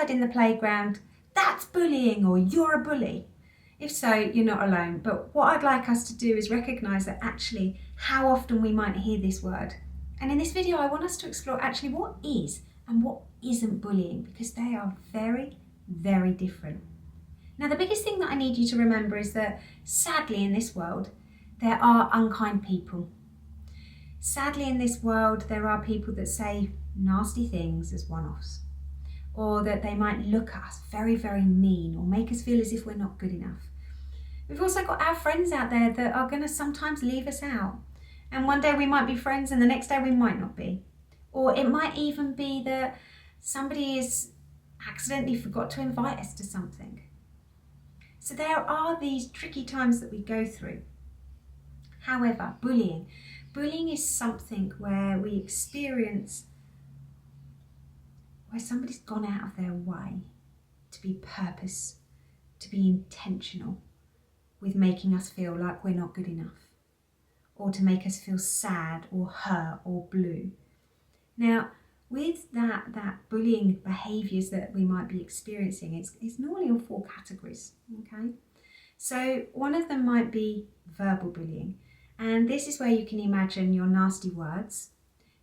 heard in the playground, "That's bullying," or "You're a bully"? If so, you're not alone. But what I'd like us to do is recognise that actually how often we might hear this word. And in this video, I want us to explore actually what is and what isn't bullying, because they are very, very different. Now, the biggest thing that I need you to remember is that sadly in this world, there are unkind people. Sadly in this world, there are people that say nasty things as one-offs, or that they might look at us very, very mean or make us feel as if we're not good enough. We've also got our friends out there that are going to sometimes leave us out. And one day we might be friends and the next day we might not be. Or it might even be that somebody has accidentally forgot to invite us to something. So there are these tricky times that we go through. However, bullying is something where we experience where somebody's gone out of their way to be to be intentional with making us feel like we're not good enough, or to make us feel sad or hurt or blue. Now, with that bullying behaviours that we might be experiencing, it's normally in 4 categories, okay? So one of them might be verbal bullying, and this is where you can imagine your nasty words.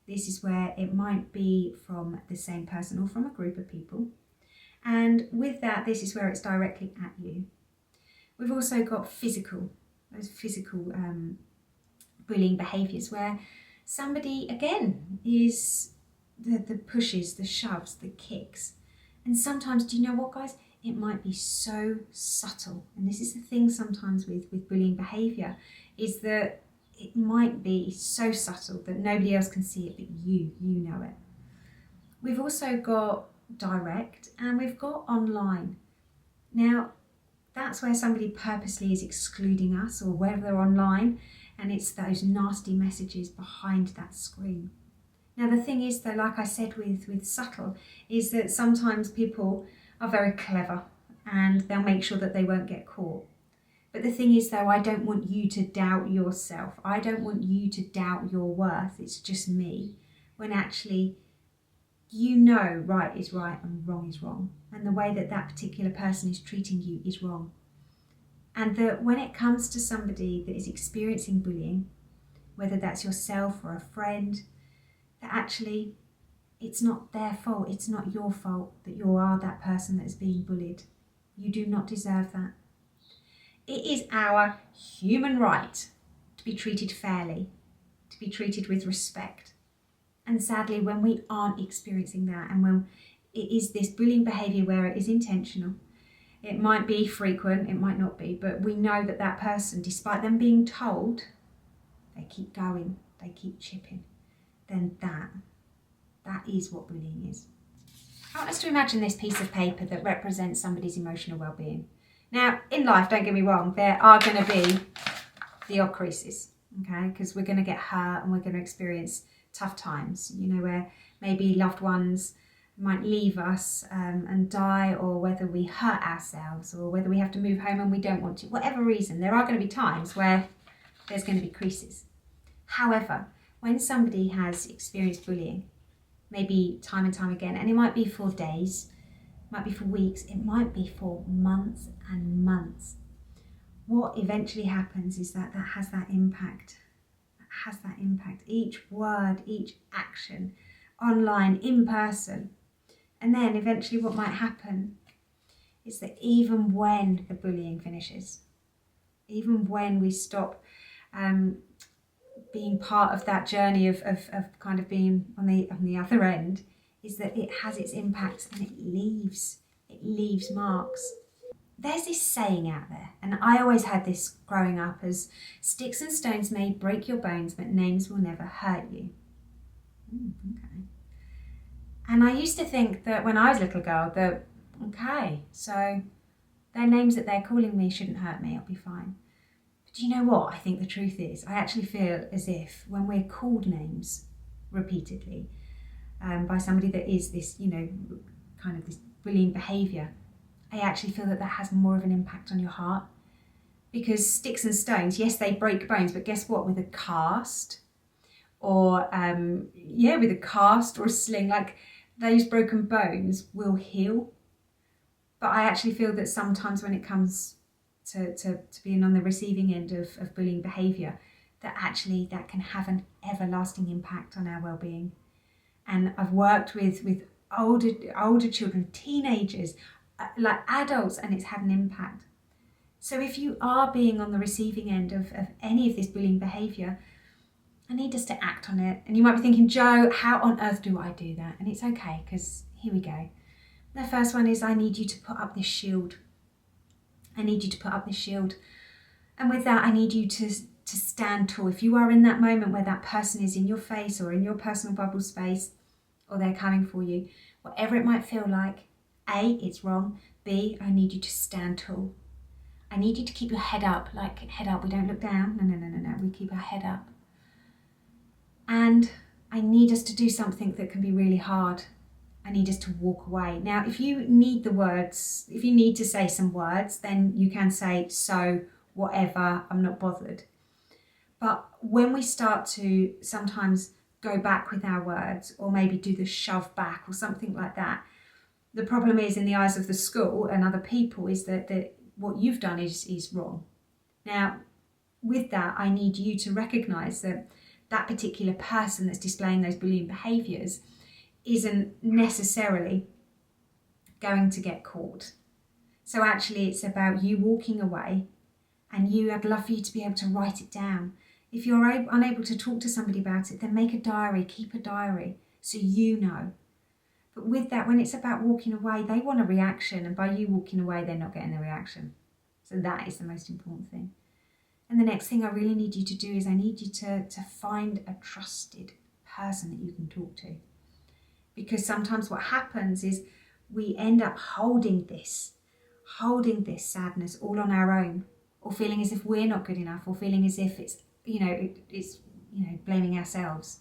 This is where it might be from the same person or from a group of people. And with that, this is where it's directly at you. We've also got those physical bullying behaviours where somebody, again, is the pushes, the shoves, the kicks. And sometimes, do you know what, guys? It might be so subtle. And this is the thing sometimes with bullying behaviour, is that it might be so subtle that nobody else can see it, but you know it. We've also got direct and we've got online. Now, that's where somebody purposely is excluding us, or whether they're online, and it's those nasty messages behind that screen. Now, the thing is, though, like I said with subtle, is that sometimes people are very clever and they'll make sure that they won't get caught. But the thing is, though, I don't want you to doubt yourself. I don't want you to doubt your worth. It's just me. When actually, you know right is right and wrong is wrong. And the way that that particular person is treating you is wrong. And that when it comes to somebody that is experiencing bullying, whether that's yourself or a friend, that actually it's not their fault. It's not your fault that you are that person that is being bullied. You do not deserve that. It is our human right to be treated fairly, to be treated with respect. And sadly, when we aren't experiencing that, and when it is this bullying behaviour where it is intentional, it might be frequent, it might not be, but we know that that person, despite them being told, they keep going, they keep chipping, then that is what bullying is. I want us to imagine this piece of paper that represents somebody's emotional well-being. Now, in life, don't get me wrong, there are going to be the odd creases, okay? Because we're going to get hurt and we're going to experience tough times, you know, where maybe loved ones might leave us and die, or whether we hurt ourselves, or whether we have to move home and we don't want to. Whatever reason, there are going to be times where there's going to be creases. However, when somebody has experienced bullying, maybe time and time again, and it might be for days, it might be for weeks, it might be for months and months, what eventually happens is that has that impact. That has that impact. Each word, each action, online, in person. And then eventually what might happen is that even when the bullying finishes, even when we stop being part of that journey of kind of being on the other end, is that it has its impact and it leaves marks. There's this saying out there, and I always had this growing up, as sticks and stones may break your bones, but names will never hurt you. Okay. And I used to think that when I was a little girl that, okay, so their names that they're calling me shouldn't hurt me, I'll be fine. But do you know what? I think the truth is, I actually feel as if when we're called names repeatedly by somebody that is this, you know, kind of this bullying behaviour, I actually feel that has more of an impact on your heart. Because sticks and stones, yes, they break bones, but guess what? With a cast, or with a cast or a sling, like, those broken bones will heal But I actually feel that sometimes when it comes to being on the receiving end of bullying behaviour, that actually that can have an everlasting impact on our well-being. And I've worked with older children, teenagers, like adults, and it's had an impact. So if you are being on the receiving end of any of this bullying behaviour, I need us to act on it. And you might be thinking, Jo, how on earth do I do that? And it's okay, because here we go. The first one is I need you to put up this shield. I need you to put up this shield. And with that, I need you to stand tall. If you are in that moment where that person is in your face or in your personal bubble space, or they're coming for you, whatever it might feel like, A, it's wrong. B, I need you to stand tall. I need you to keep your head up, like head up. We don't look down. No. We keep our head up. And I need us to do something that can be really hard. I need us to walk away. Now, if you need the words, if you need to say some words, then you can say, so, whatever, I'm not bothered. But when we start to sometimes go back with our words, or maybe do the shove back or something like that, the problem is, in the eyes of the school and other people, is that what you've done is wrong. Now, with that, I need you to recognise that that particular person that's displaying those bullying behaviours isn't necessarily going to get caught. So actually it's about you walking away, and I'd love for you to be able to write it down. If you're unable to talk to somebody about it, then make a diary, keep a diary, so you know. But with that, when it's about walking away, they want a reaction, and by you walking away, they're not getting a reaction. So that is the most important thing. And the next thing I really need you to do is I need you to find a trusted person that you can talk to. Because sometimes what happens is we end up holding this sadness all on our own, or feeling as if we're not good enough, or feeling as if it's blaming ourselves,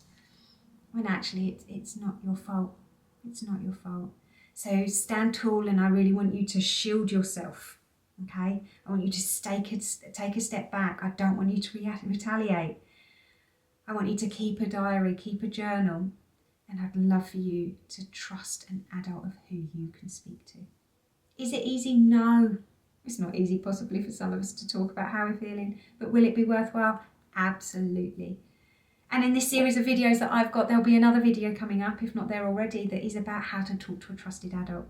when actually it's not your fault. It's not your fault. So stand tall, and I really want you to shield yourself. Okay, I want you to take a step back. I don't want you to retaliate. I want you to keep a diary, keep a journal, and I'd love for you to trust an adult of who you can speak to. Is it easy? No, it's not easy possibly for some of us to talk about how we're feeling, but will it be worthwhile? Absolutely. And in this series of videos that I've got, there'll be another video coming up, if not there already, that is about how to talk to a trusted adult.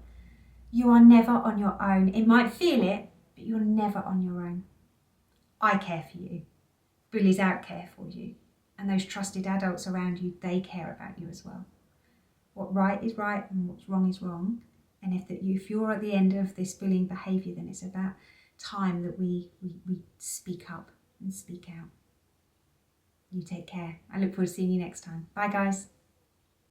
You are never on your own. It might feel it, but you're never on your own. I care for you. Bullies out care for you. And those trusted adults around you, they care about you as well. What right is right and what's wrong is wrong. And if you're at the end of this bullying behaviour, then it's about time that we speak up and speak out. You take care. I look forward to seeing you next time. Bye, guys.